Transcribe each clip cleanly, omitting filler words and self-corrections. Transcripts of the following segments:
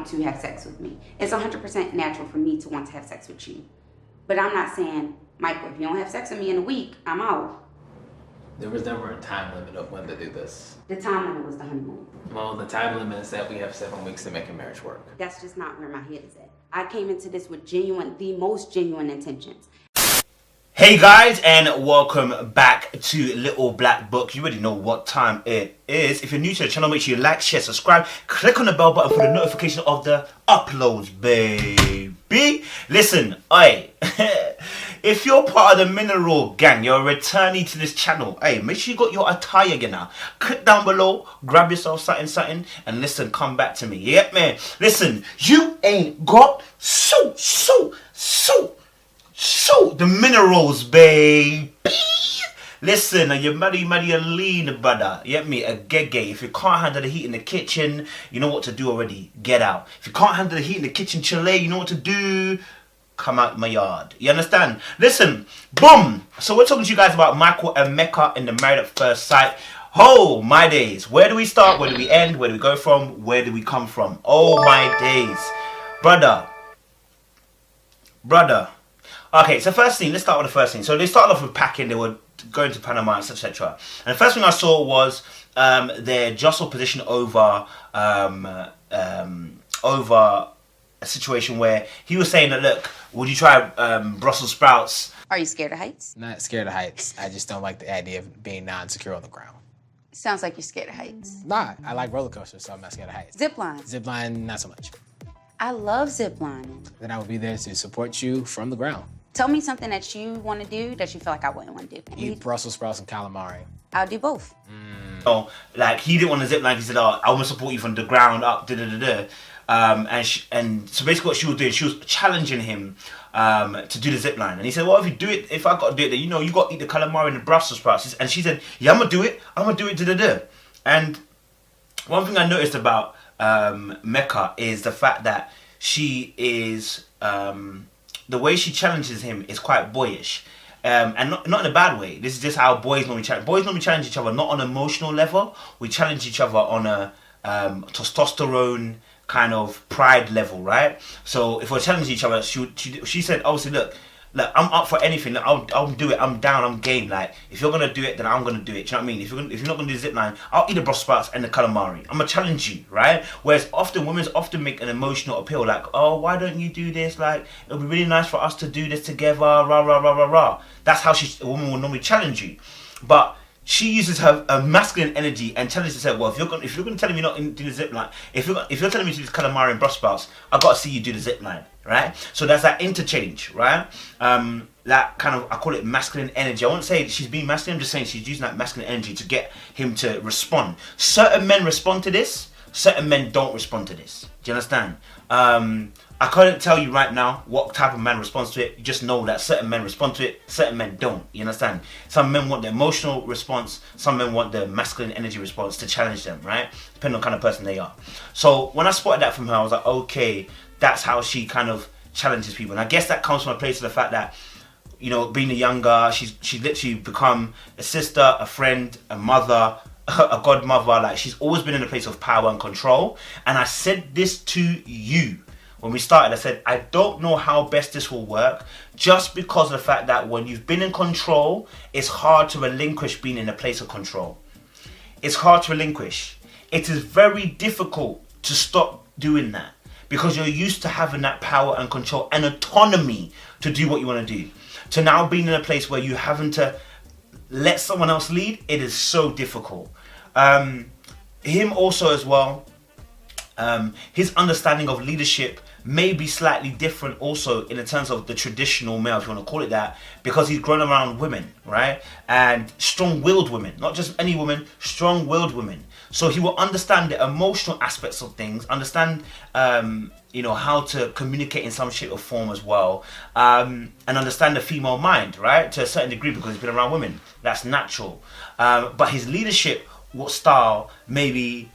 want to have sex with me. It's 100% natural for me to want to have sex with you. But I'm not saying, Michael, if you don't have sex with me in a week, I'm out. There was never a time limit of when to do this. The time limit was the honeymoon. Well, the time limit is that we have 7 weeks to make a marriage work. That's just not where my head is at. I came into this with the most genuine intentions. Hey guys, and welcome back to Little Black Book. You already know what time it is. If you're new to the channel, make sure you like, share, subscribe, click on the bell button for the notification of the uploads, baby. Listen, if you're part of the Mineral Gang, you're a returnee to this channel, make sure you got your attire again now. Click down below, grab yourself something, and listen, come back to me. Yep, man. Listen, you ain't got the minerals, baby. Listen, you're muddy and lean, brother. You get me? A gege. If you can't handle the heat in the kitchen, you know what to do already. Get out. If you can't handle the heat in the kitchen, Chile, you know what to do. Come out my yard. You understand? Listen, boom. So we're talking to you guys about Michael and Meka in the Married at First Sight. Oh my days. Where do we start? Where do we end? Where do we go from? Where do we come from? Oh my days. Brother. Okay, so first thing, let's start with the first thing. So they started off with packing, they were going to Panama, etc. And the first thing I saw was their jostle position over a situation where he was saying that, look, would you try Brussels sprouts? Are you scared of heights? Not scared of heights. I just don't like the idea of being non-secure on the ground. Sounds like you're scared of heights. Nah, I like roller coasters, so I'm not scared of heights. Zip line. Zip line, not so much. I love zip lining. Then I will be there to support you from the ground. Tell me something that you want to do that you feel like I wouldn't want to do. Eat Brussels sprouts and calamari. I'll do both. So, like, he didn't want to zip line. He said, "Oh, I want to support you from the ground up." And so basically, what she was doing, she was challenging him to do the zip line. And he said, "Well, if you do it, if I got to do it, then you know you got to eat the calamari and the Brussels sprouts." And she said, "Yeah, I'm gonna do it. I'm gonna do it." And one thing I noticed about Meka is the fact that she is the way she challenges him is quite boyish, and not in a bad way. This is just how boys normally challenge. Boys normally challenge each other not on an emotional level. We challenge each other on a testosterone kind of pride level, right? So if we're challenging each other, she said, obviously, look, I'm up for anything. Look, I'll do it. I'm down. I'm game. Like, if you're gonna do it, then I'm gonna do it. Do you know what I mean? If you're not gonna do the zip line, I'll eat the Brussels sprouts and the calamari. I'm gonna challenge you, right? Whereas women often make an emotional appeal, like, oh, why don't you do this? Like, it'll be really nice for us to do this together. Rah rah rah rah rah. That's how a woman will normally challenge you, but she uses her masculine energy and challenges herself. Well, if you're gonna tell me not to do the zip line, if you're telling me to do this calamari and Brussels sprouts, I gotta see you do the zip line, right? So there's that interchange, right? That kind of, I call it masculine energy. I won't say she's being masculine. I'm just saying she's using that masculine energy to get him to respond. Certain men respond to this. Certain men don't respond to this. Do you understand? I couldn't tell you right now what type of man responds to it. You just know that certain men respond to it, certain men don't. You understand? Some men want the emotional response, some men want the masculine energy response to challenge them, right? Depending on the kind of person they are. So when I spotted that from her, I was like, okay, that's how she kind of challenges people. And I guess that comes from a place of the fact that, you know, being a younger, she's literally become a sister, a friend, a mother, a godmother. Like, she's always been in a place of power and control. And I said this to you when we started. I said, I don't know how best this will work, just because of the fact that when you've been in control, it's hard to relinquish being in a place of control. It's hard to relinquish. It is very difficult to stop doing that because you're used to having that power and control and autonomy to do what you want to do. To now being in a place where you're having to let someone else lead, it is so difficult. Him also as well, his understanding of leadership may be slightly different also in the terms of the traditional male, if you want to call it that, because he's grown around women, right? And strong-willed women, not just any woman, strong-willed women. So he will understand the emotional aspects of things, understand, how to communicate in some shape or form as well, and understand the female mind, right? To a certain degree, because he's been around women. That's natural. But his leadership style may be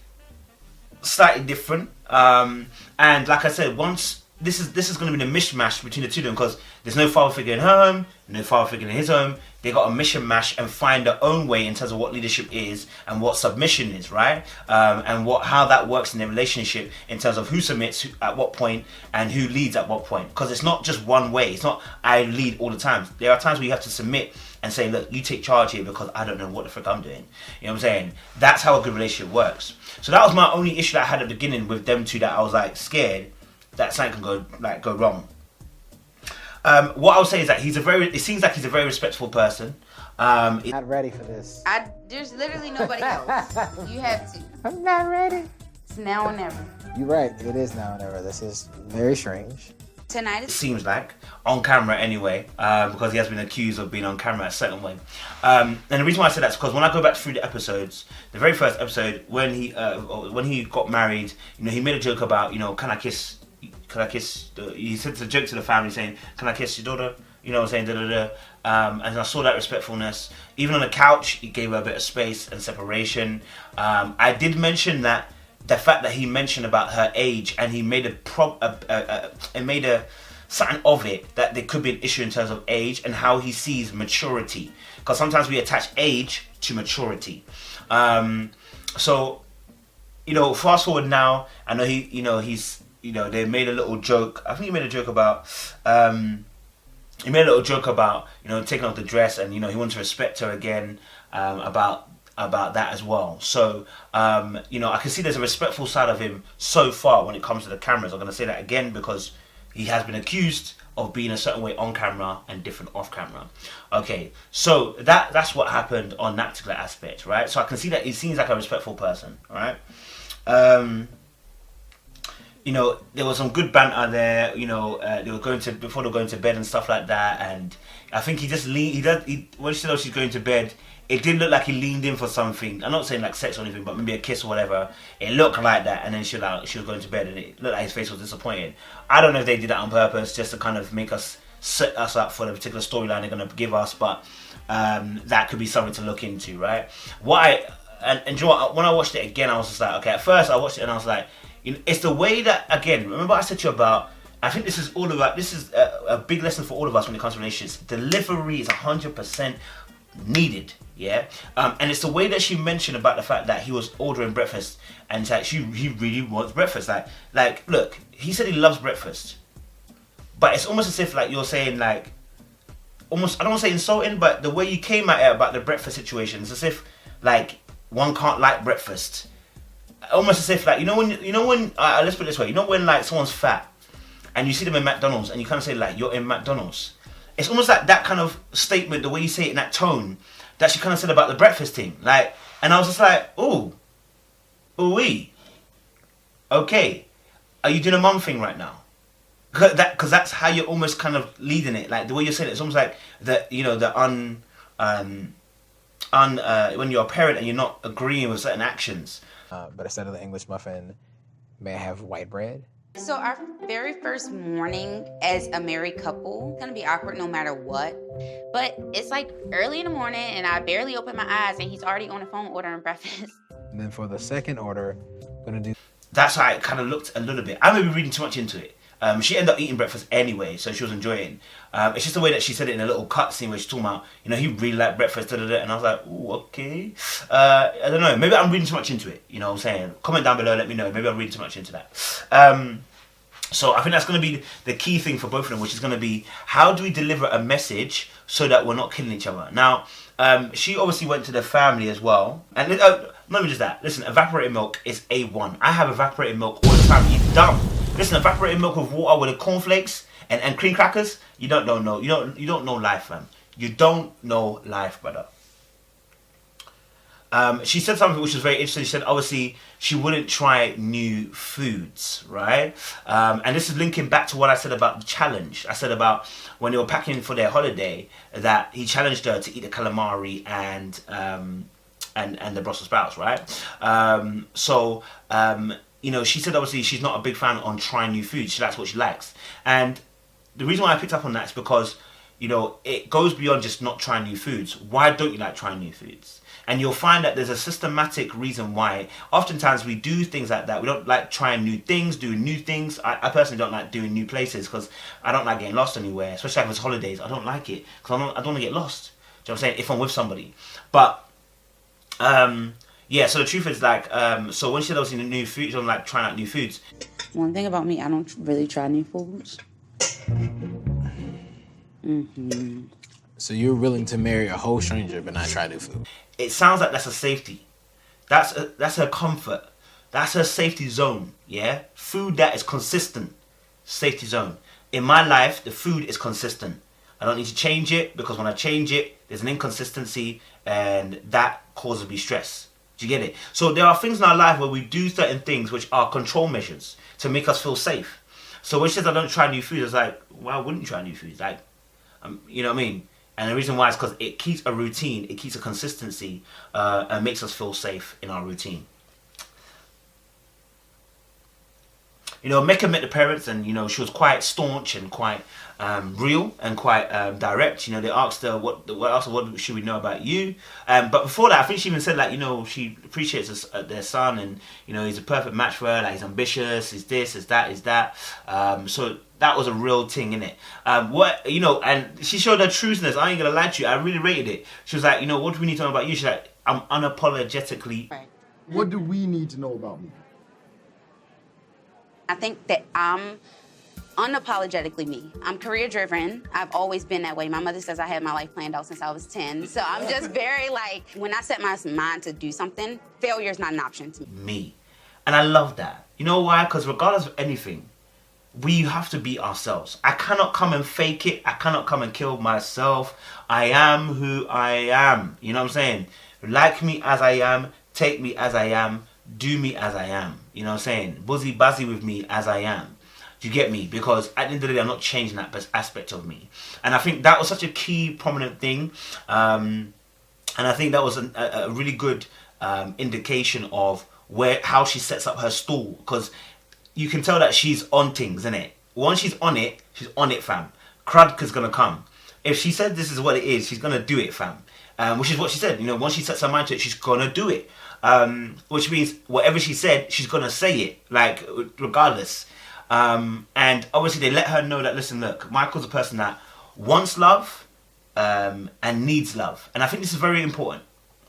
slightly different. And like I said, once this is going to be the mishmash between the two of them, because there's no father figure in her home, no father figure in his home. They got to mishmash and find their own way in terms of what leadership is and what submission is, right? And how that works in their relationship in terms of who submits at what point and who leads at what point. Because it's not just one way. It's not I lead all the time. There are times where you have to submit and say, look, you take charge here because I don't know what the frick I'm doing. You know what I'm saying? That's how a good relationship works. So that was my only issue that I had at the beginning with them two, that I was like scared that something can go wrong. What I would say is that it seems like he's a very respectful person. Not ready for this. There's literally nobody else. You have to. I'm not ready. It's now or never. You're right. It is now or never. This is very strange. Tonight It seems like, on camera anyway, because he has been accused of being on camera a certain way. And the reason why I said that is because when I go back through the episodes, the very first episode, when he got married, he made a joke about, can I kiss, he said a joke to the family saying, can I kiss your daughter? You know what I'm saying, and I saw that respectfulness. Even on the couch, he gave her a bit of space and separation. I did mention that the fact that he mentioned about her age, and he made something of it, that there could be an issue in terms of age and how he sees maturity, because sometimes we attach age to maturity. So fast forward now, I know they made a little joke. I think he made a joke about taking off the dress, and he wants to respect her again, about that as well. So I can see there's a respectful side of him so far when it comes to the cameras. I'm going to say that again because he has been accused of being a certain way on camera and different off camera. Okay, so that's what happened on that particular aspect, right? So I can see that he seems like a respectful person, right? There was some good banter there. They were before they were going to bed and stuff like that, and I think he just when she said she's going to bed, it did look like he leaned in for something. I'm not saying like sex or anything, but maybe a kiss or whatever. It looked like that, and then she was going to bed, and it looked like his face was disappointed. I don't know if they did that on purpose, just to kind of make us set us up for the particular storyline they're going to give us, but that could be something to look into, right? And you know what, when I watched it again, I was just like, okay, at first I watched it and I was like, it's the way that, again, remember I said to you about, I think this is a big lesson for all of us when it comes to relationships. Delivery is 100% needed, yeah? And it's the way that she mentioned about the fact that he was ordering breakfast, and that he really wants breakfast. Like, look, he said he loves breakfast, but it's almost as if like you're saying like, almost, I don't want to say insulting, but the way you came at it about the breakfast situation, it's as if like one can't like breakfast. Almost as if like, when let's put it this way, when like someone's fat and you see them in McDonald's and you kind of say like, you're in McDonald's. It's almost like that kind of statement, the way you say it in that tone, that she kind of said about the breakfast thing. Like, and I was just like, ooh-wee. Okay, are you doing a mum thing right now? Because that's how you're almost kind of leading it. Like the way you're saying it, it's almost like when you're a parent and you're not agreeing with certain actions. But instead of the English muffin, may I have white bread? So our very first morning as a married couple, it's gonna be awkward no matter what. But it's like early in the morning and I barely open my eyes and he's already on the phone ordering breakfast. And then for the second order, I'm gonna do... That's how it kind of looked a little bit. I may be reading too much into it. She ended up eating breakfast anyway, so she was enjoying. It's just the way that she said it in a little cut scene where she's talking about, he really liked breakfast, and I was like, ooh, okay. I don't know, maybe I'm reading too much into it, you know what I'm saying? Comment down below, let me know, maybe I'm reading too much into that. So I think that's going to be the key thing for both of them, which is going to be, how do we deliver a message so that we're not killing each other? Now, she obviously went to the family as well, and not even just that, listen, evaporated milk is A1. I have evaporated milk all the time, you're dumb. Listen, evaporated milk with water with the cornflakes and cream crackers, you don't know life, man. You don't know life, brother. She said something which was very interesting. She said, obviously, she wouldn't try new foods, right? And this is linking back to what I said about the challenge. I said about when they were packing for their holiday, that he challenged her to eat the calamari and the Brussels sprouts, right? She said obviously she's not a big fan on trying new foods. She likes what she likes. And the reason why I picked up on that is because you know, it goes beyond just not trying new foods. Why don't you like trying new foods? And you'll find that there's a systematic reason why. Oftentimes we do things like that. We don't like trying new things, doing new things. I personally don't like doing new places because I don't like getting lost anywhere, especially if it's holidays. I don't like it because I don't want to get lost. Do you know what I'm saying? If I'm with somebody. But, yeah, so the truth is like, so when she loves in new foods, she don't like trying out new foods. One thing about me, I don't really try new foods. So you're willing to marry a whole stranger but not try new food? It sounds like that's a safety. That's her comfort. That's her safety zone. Yeah, food that is consistent, safety zone. In my life, the food is consistent. I don't need to change it because when I change it, there's an inconsistency, and that causes me stress. Do you get it? So there are things in our life where we do certain things which are control measures to make us feel safe. So when she says I don't try new food, it's like, why wouldn't you try new foods? Like, you know what I mean? And the reason why is because it keeps a routine, it keeps a consistency, and makes us feel safe in our routine. You know, Meka met the parents, and you know she was quite staunch and quite real and quite direct. You know, they asked her what should we know about you. But before that, I think she even said like, you know, she appreciates their son, and you know he's a perfect match for her. Like he's ambitious, he's this, he's that, he's that. So that was a real thing, innit? What, you know, and she showed her trueness. I ain't gonna lie to you, I really rated it. She was like, you know, what do we need to know about you? She's like, I'm unapologetically. Right. What do we need to know about me? I think that I'm unapologetically me. I'm career driven. I've always been that way. My mother says I had my life planned out since I was 10. So I'm just very like, when I set my mind to do something, failure is not an option to me. Me. And I love that. You know why? Because regardless of anything, we have to be ourselves. I cannot come and fake it. I cannot come and kill myself. I am who I am. You know what I'm saying? Like me as I am. Take me as I am. Do me as I am. You know what I'm saying? Buzzy buzzy with me as I am. Do you get me? Because at the end of the day, I'm not changing that aspect of me. And I think that was such a key, prominent thing. And I think that was a really good indication of how she sets up her stall. Because you can tell that she's on things, innit? Once she's on it, fam. Crudka's gonna come. If she said this is what it is, she's gonna do it, fam. Which is what she said. You know, once she sets her mind to it, she's gonna do it. Which means whatever she said, she's gonna say it, like regardless. And obviously they let her know that, listen, look, Michael's a person that wants love and needs love. And I think this is very important,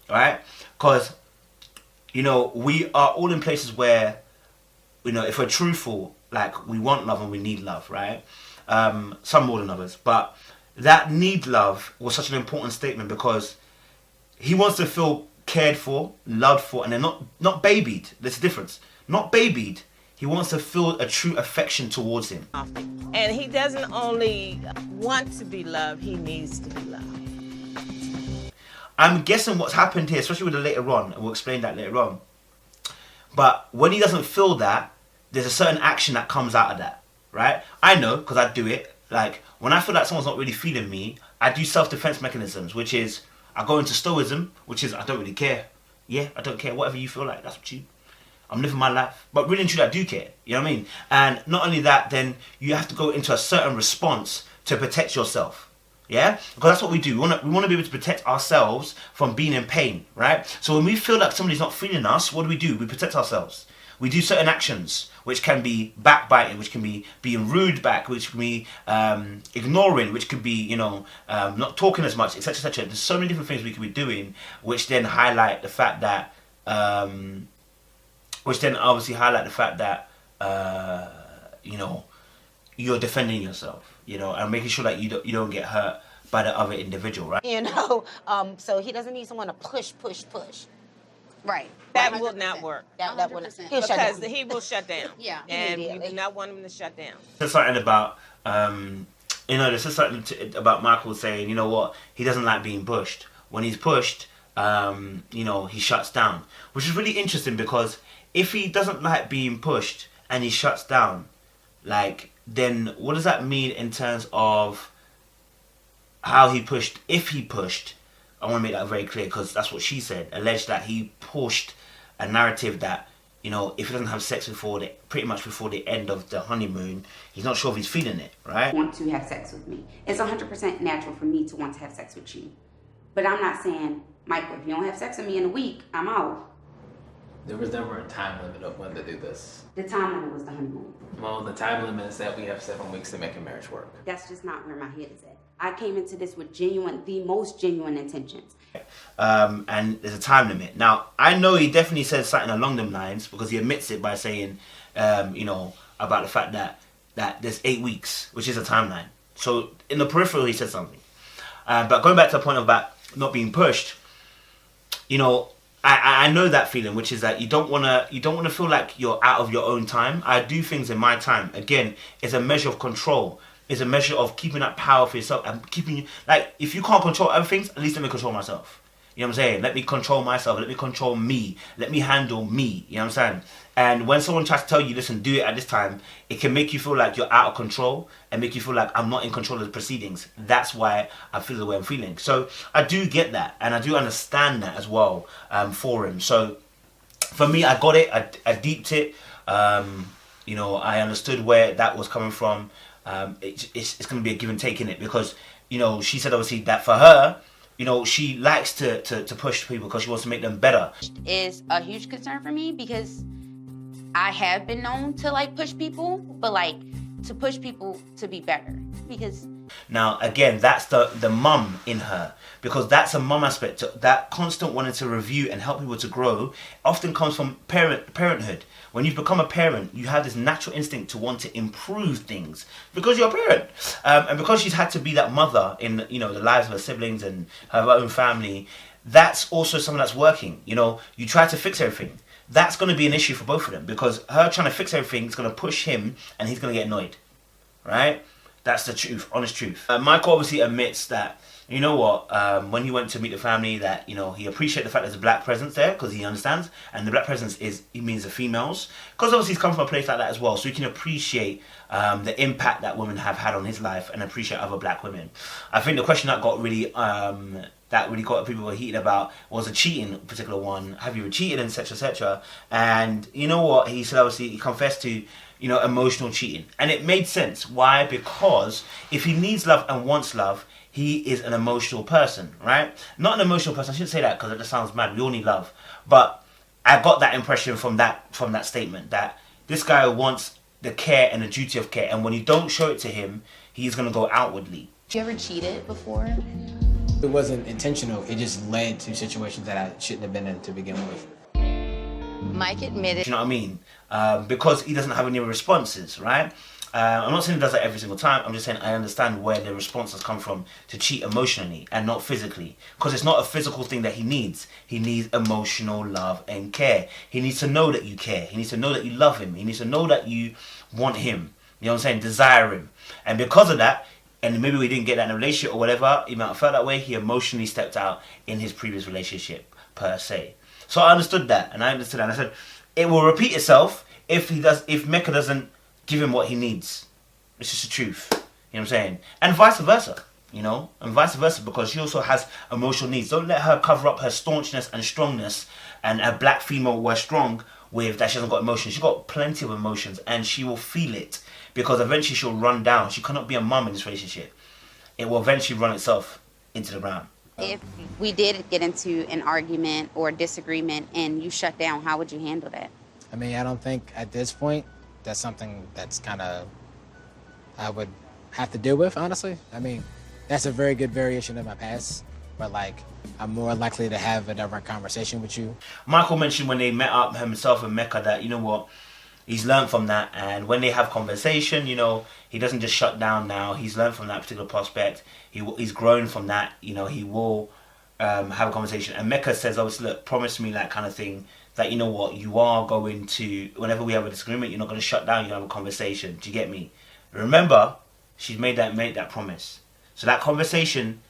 right? Because, you know, we are all in places where, you know, if we're truthful, like we want love and we need love, right? Some more than others. But that need love was such an important statement because he wants to feel cared for, loved for, and they're not babied. There's a difference. Not babied. He wants to feel a true affection towards him. And he doesn't only want to be loved, he needs to be loved. I'm guessing what's happened here, especially with the later on, and we'll explain that later on. But when he doesn't feel that, there's a certain action that comes out of that, right? I know, because I do it. Like, when I feel like someone's not really feeling me, I do self-defense mechanisms, which is, I go into stoicism, which is, I don't really care. Yeah, I don't care. Whatever you feel like, that's what I'm living my life. But really and truly, I do care. You know what I mean? And not only that, then you have to go into a certain response to protect yourself. Yeah? Because that's what we do. We want to be able to protect ourselves from being in pain, right? So when we feel like somebody's not feeling us, what do? We protect ourselves. We do certain actions, which can be backbiting, which can be being rude back, which can be ignoring, which could be, you know, not talking as much, etc., etc. There's so many different things we could be doing, which then highlight the fact that, you know, you're defending yourself, you know, and making sure that you don't get hurt by the other individual, right? You know, so he doesn't need someone to push. Right. That will not work. That will not. 100%. He'll shut Because down. he will shut down. Yeah. And we Immediately. do not want him to shut down. There's something about, you know, there's something about Michael saying, you know what, he doesn't like being pushed. When he's pushed, you know, he shuts down. Which is really interesting because if he doesn't like being pushed and he shuts down, like, then what does that mean in terms of how he pushed? If he pushed, I want to make that very clear because that's what she said, alleged that he pushed a narrative that, you know, if he doesn't have sex pretty much before the end of the honeymoon, he's not sure if he's feeling it, right? Want to have sex with me. It's 100% natural for me to want to have sex with you. But I'm not saying, Michael, if you don't have sex with me in a week, I'm out. There was never a time limit of when to do this. The time limit was the honeymoon. Well, the time limit is that we have 7 weeks to make a marriage work. That's just not where my head is at. I came into this with the most genuine intentions. And there's a time limit. Now, I know he definitely says something along them lines because he admits it by saying, you know, about the fact that there's 8 weeks, which is a timeline. So in the peripheral, he said something. But going back to the point about not being pushed, you know, I know that feeling, which is that you don't wanna feel like you're out of your own time. I do things in my time. Again, it's a measure of control. It's a measure of keeping that power for yourself and keeping you, like, if you can't control other things, at least let me control myself. You know what I'm saying? Let me control myself. Let me control me. Let me handle me. You know what I'm saying? And when someone tries to tell you, listen, do it at this time, it can make you feel like you're out of control and make you feel like I'm not in control of the proceedings. That's why I feel the way I'm feeling. So I do get that, and I do understand that as well for him. So for me, I got it. I deeped it. You know, I understood where that was coming from. It's going to be a give and take in it because, you know, she said obviously that for her, you know, she likes to push people because she wants to make them better. Is a huge concern for me because I have been known to like push people, but like to push people to be better because. Now, again, that's the mum in her, because that's a mum aspect. That constant wanting to review and help people to grow often comes from parenthood. When you've become a parent, you have this natural instinct to want to improve things because you're a parent, and because she's had to be that mother in, you know, the lives of her siblings and her own family. That's also something that's working. You know, you try to fix everything. That's going to be an issue for both of them because her trying to fix everything is going to push him, and he's going to get annoyed, right? That's the truth, honest truth. Michael obviously admits that, you know what, when he went to meet the family, that, you know, he appreciated the fact there's a black presence there because he understands, and the black presence he means the females, because obviously he's come from a place like that as well, so he can appreciate the impact that women have had on his life and appreciate other black women. I think the question that got really got people were heated about was a cheating particular one. Have you cheated, and etc, etc. And you know what, he said obviously he confessed to, you know, emotional cheating, and it made sense. Why? Because if he needs love and wants love, he is an emotional person, right? Not an emotional person. I shouldn't say that because it just sounds mad. We all need love, but I got that impression from that statement that this guy wants the care and the duty of care, and when you don't show it to him, he's gonna go outwardly. You ever cheated before? It wasn't intentional. It just led to situations that I shouldn't have been in to begin with. Mike admitted. Do you know what I mean? Because he doesn't have any responses, right? I'm not saying he does that every single time. I'm just saying I understand where the responses come from to cheat emotionally and not physically. Because it's not a physical thing that he needs. He needs emotional love and care. He needs to know that you care. He needs to know that you love him. He needs to know that you want him. You know what I'm saying? Desire him. And because of that, and maybe we didn't get that in a relationship or whatever, he might have felt that way, he emotionally stepped out in his previous relationship, per se. So I understood that, and I understood that, and I said, it will repeat itself if Meka doesn't give him what he needs. It's just the truth. You know what I'm saying? And vice versa, you know? And vice versa, because she also has emotional needs. Don't let her cover up her staunchness and strongness, and a black female who is strong with that she hasn't got emotions. She's got plenty of emotions, and she will feel it. Because eventually she'll run down. She cannot be a mum in this relationship. It will eventually run itself into the ground. If we did get into an argument or disagreement and you shut down, how would you handle that? I mean, I don't think at this point that's something that's kind of I would have to deal with, honestly. I mean, that's a very good variation of my past, but like I'm more likely to have a direct conversation with you. Michael mentioned when they met up, himself and Meka, that, you know what, he's learned from that, and when they have conversation, you know, he doesn't just shut down now. He's learned from that particular prospect. He's grown from that. You know, he will have a conversation. And Meka says, obviously, look, promise me that kind of thing, that, you know what, you are going to, whenever we have a disagreement, you're not going to shut down, you have a conversation. Do you get me? Remember, she's made that promise. So that conversation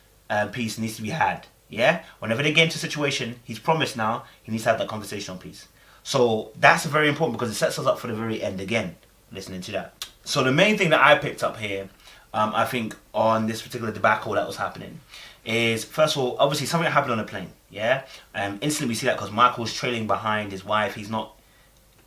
piece needs to be had, yeah? Whenever they get into a situation, he's promised now, he needs to have that conversational piece. So that's very important because it sets us up for the very end again, listening to that. So the main thing that I picked up here, I think, on this particular debacle that was happening is, first of all, obviously something happened on the plane, yeah? Instantly we see that because Michael's trailing behind his wife. He's not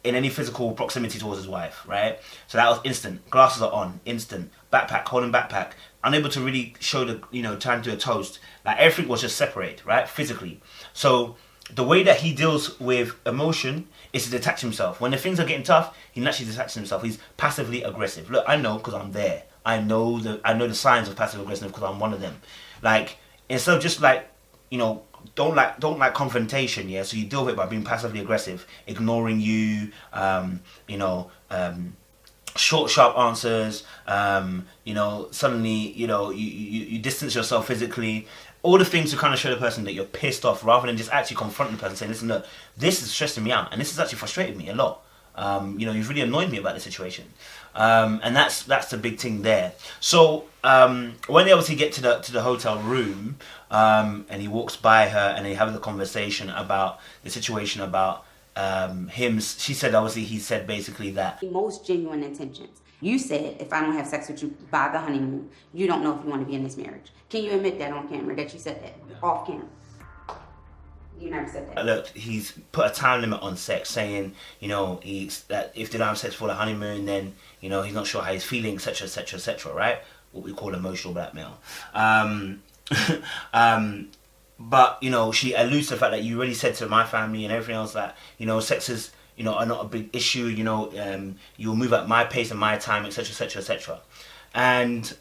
in any physical proximity towards his wife, right? So that was instant. Glasses are on, instant. Backpack, holding backpack. Unable to really show the, trying to do a toast. Like everything was just separate, right? Physically. So the way that he deals with emotion is to detach himself. When the things are getting tough, he naturally detaches himself. He's passively aggressive. Look, I know because I'm there. I know the signs of passive aggressiveness because I'm one of them. Like, instead of just like, don't like confrontation, yeah. So you deal with it by being passively aggressive, ignoring you, short, sharp answers. Suddenly, you distance yourself physically. All the things to kind of show the person that you're pissed off, rather than just actually confronting the person, saying, "Listen, look, this is stressing me out, and this has actually frustrated me a lot. You've really annoyed me about the situation." And that's the big thing there. So when they obviously get to the hotel room, and he walks by her, and they have the conversation about the situation about him. She said, obviously, he said basically that Most genuine intentions. You said, if I don't have sex with you by the honeymoon, you don't know if you want to be in this marriage. Can you admit that on camera, that you said that? Off camera. You never said that. Look, he's put a time limit on sex, saying, that if they don't have sex for the honeymoon, then, he's not sure how he's feeling, etc., etc., etc., right? What we call emotional blackmail. But, she alludes to the fact that you already said to my family and everything else that, sex is, are not a big issue, you'll move at my pace and my time, etc., etc., etc. And,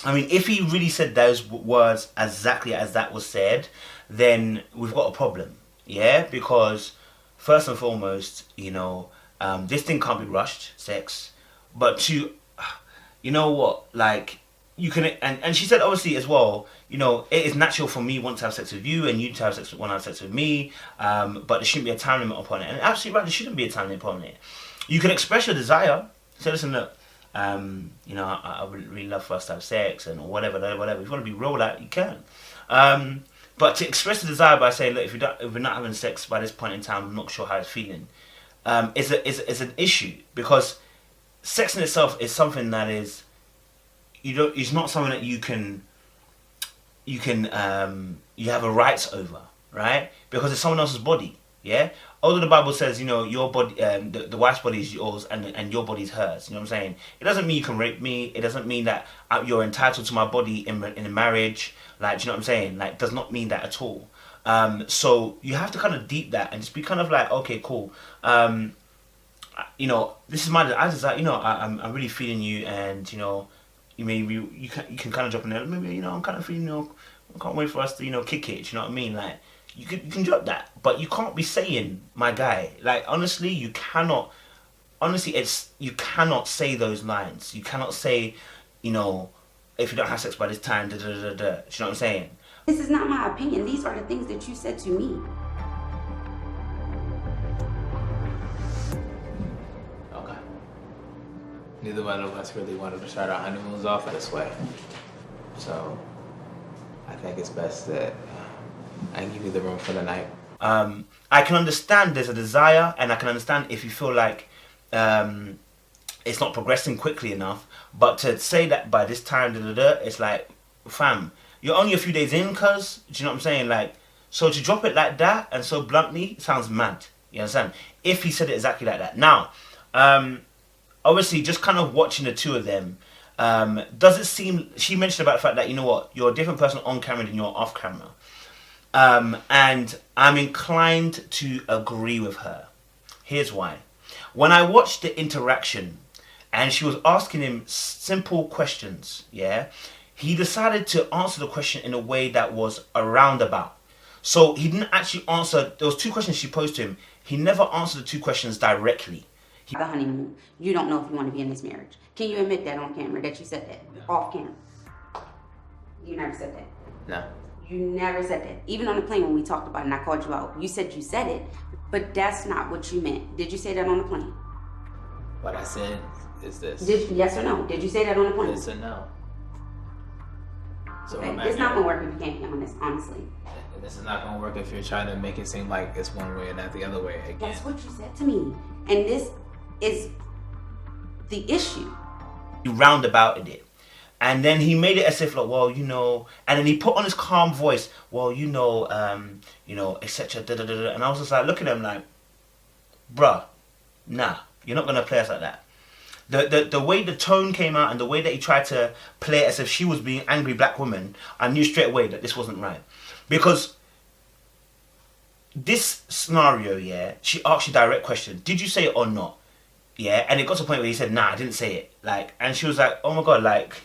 I mean, if he really said those words exactly as that was said, then we've got a problem, yeah? Because, first and foremost, this thing can't be rushed, sex. But two, you know what, like, you can, and she said obviously as well, it is natural for me want to have sex with you and you to have sex want to have sex with me, but there shouldn't be a time limit upon it. And absolutely right, there shouldn't be a time limit upon it. You can express your desire. Say, listen, look, I would really love for us to have sex and whatever. If you want to be real, that you can. But to express the desire by saying, look, if we're not having sex by this point in time, I'm not sure how it's feeling, is an issue, because sex in itself is something that is, it's not something that you have a rights over, right? Because it's someone else's body, yeah? Although the Bible says, your body, the wife's body is yours and your body is hers, you know what I'm saying? It doesn't mean you can rape me. It doesn't mean that you're entitled to my body in a marriage. Like, do you know what I'm saying? Like, does not mean that at all. So you have to kind of deep that and just be kind of like, okay, cool. This is my, I just like, I'm really feeling you, and, you can kind of drop in there. Maybe, I'm kind of feeling, I can't wait for us to, kick it. You know what I mean? Like, you can drop that, but you can't be saying, my guy. Like, honestly, you cannot. Honestly, you cannot say those lines. You cannot say, if you don't have sex by this time, da da da da. Do you know what I'm saying? This is not my opinion. These are the things that you said to me. Okay. Neither one of us really wanted to start our honeymoons off this way. So, I think it's best that I give you the room for the night. I can understand there's a desire, and I can understand if you feel like it's not progressing quickly enough. But to say that by this time, it's like, fam, you're only a few days in, cuz, do you know what I'm saying? Like, so to drop it like that and so bluntly sounds mad. You understand? If he said it exactly like that. Now, obviously, just kind of watching the two of them, does it seem, she mentioned about the fact that, you're a different person on camera than you're off camera. And I'm inclined to agree with her. Here's why. When I watched the interaction and she was asking him simple questions, yeah, he decided to answer the question in a way that was a roundabout. So he didn't actually answer, there was two questions she posed to him. He never answered the two questions directly. The honeymoon, you don't know if you want to be in this marriage. Can you admit that on camera, that you said that? No. Off camera. You never said that. No. You never said that. Even on the plane when we talked about it and I called you out, you said it, but that's not what you meant. Did you say that on the plane? What I said is this. Yes or no? Did you say that on the plane? Yes or no. So okay. It's not going to work if you can't be honest, honestly. This is not going to work if you're trying to make it seem like it's one way and not the other way again. That's what you said to me. And this is the issue. He roundabouted it. And then he made it as if like, well, and then he put on his calm voice, well, etc. And I was just like looking at him like, bruh, Nah, you're not gonna play us like that. The way the tone came out and the way that he tried to play it as if she was being angry black woman, I knew straight away that this wasn't right. Because this scenario, yeah, she asked you direct question, did you say it or not? Yeah, and it got to a point where he said, nah, I didn't say it. Like, and she was like, oh my God, like,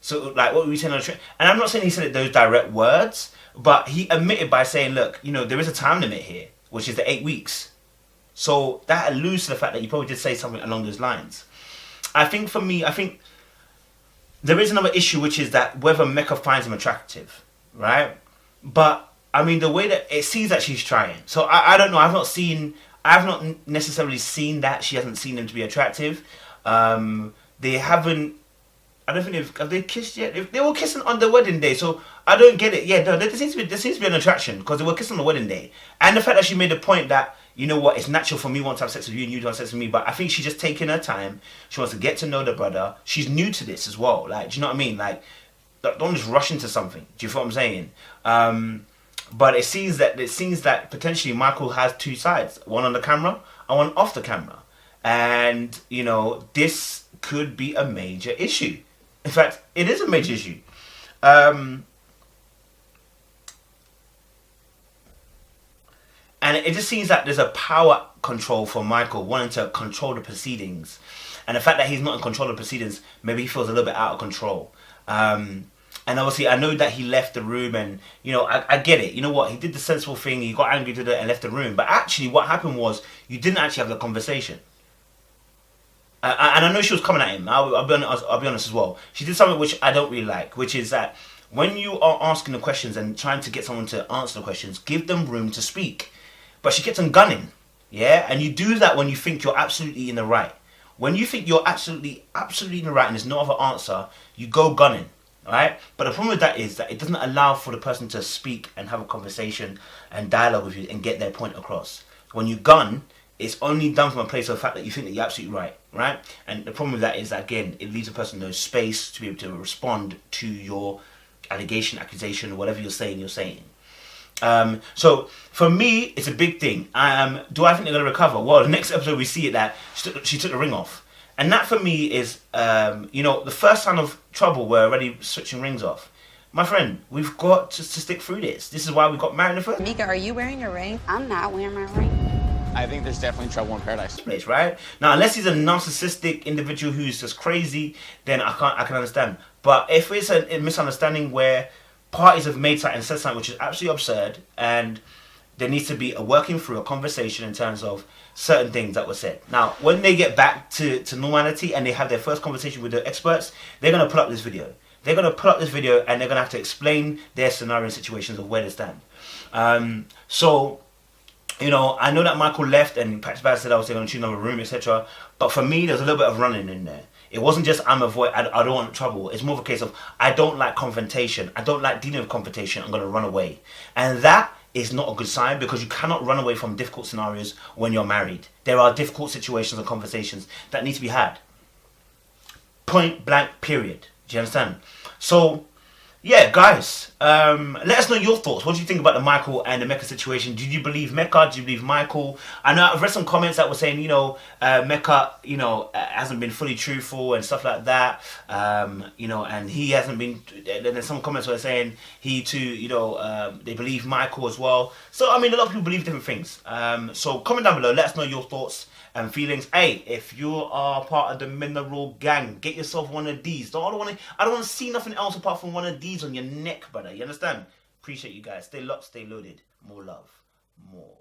so, like, what were we saying on the train? And I'm not saying he said it those direct words, but he admitted by saying, look, you know, there is a time limit here, which is the 8 weeks. So that alludes to the fact that you probably did say something along those lines. I think for me, I think there is another issue, which is that whether Meka finds him attractive, right? But, I mean, the way that it seems that she's trying. So I don't know, I've not necessarily seen that. She hasn't seen him to be attractive. They haven't, I don't think have they kissed yet? They were kissing on the wedding day, so I don't get it. Yeah, no, there seems to be an attraction because they were kissing on the wedding day, and the fact that she made the point that, you know what, it's natural for me want to have sex with you and you to have sex with me, but I think she's just taking her time. She wants to get to know the brother. She's new to this as well. Like, do you know what I mean? Like, don't just rush into something. Do you feel what I'm saying? But it seems that potentially Michael has two sides, one on the camera and one off the camera, and you know this could be a major issue. In fact, it is a major issue. And it just seems that there's a power control for Michael wanting to control the proceedings. And the fact that he's not in control of the proceedings, maybe he feels a little bit out of control. And obviously, I know that he left the room and, you know, I get it. You know what? He did the sensible thing. He got angry with it and left the room. But actually, what happened was you didn't actually have the conversation. And I know she was coming at him. I'll be honest as well. She did something which I don't really like, which is that when you are asking the questions and trying to get someone to answer the questions, give them room to speak. But she kept on gunning, yeah? And you do that when you think you're absolutely in the right. When you think you're absolutely in the right and there's no other answer, you go gunning, right? But the problem with that is that it doesn't allow for the person to speak and have a conversation and dialogue with you and get their point across. When you gun, it's only done from a place of the fact that you think that you're absolutely right, right? And the problem with that is that, again, it leaves a person no space to be able to respond to your allegation, accusation, whatever you're saying. So for me, it's a big thing. Do I think they're going to recover? Well, the next episode we see it that she took the ring off. And that for me is, you know, the first sign of trouble. We're already switching rings off. My friend, we've got to stick through this. This is why we got married in the first Meka, are you wearing a ring? I'm not wearing my ring. I think there's definitely trouble in paradise. place, right? Now, unless he's a narcissistic individual who's just crazy, then I can understand. But if it's a misunderstanding where parties have made something and said something which is absolutely absurd, and there needs to be a working through a conversation in terms of certain things that were said. Now, when they get back to normality and they have their first conversation with the experts, they're going to put up this video. They're going to put up this video and they're going to have to explain their scenario and situations of where they stand. So, you know, I know that Michael left and Patrick Bad said I was going to choose another room, etc. But for me, there's a little bit of running in there. It wasn't just I don't want trouble. It's more of a case of I don't like confrontation. I don't like dealing with confrontation. I'm going to run away. And that is not a good sign because you cannot run away from difficult scenarios when you're married. There are difficult situations and conversations that need to be had. Point blank, period. Do you understand? So, yeah, guys, let us know your thoughts. What do you think about the Michael and the Meka situation? Did you believe Meka? Did you believe Michael? I know I've read some comments that were saying, you know, Meka, you know, hasn't been fully truthful and stuff like that. You know, and he hasn't been. Then there's some comments were saying he too, you know, they believe Michael as well. So I mean, a lot of people believe different things. So comment down below. Let us know your thoughts and feelings. Hey, if you are part of the Mineral Gang, get yourself one of these. I don't want to see nothing else apart from one of these on your neck, brother. You understand? Appreciate you guys. Stay locked, stay loaded. More love, more.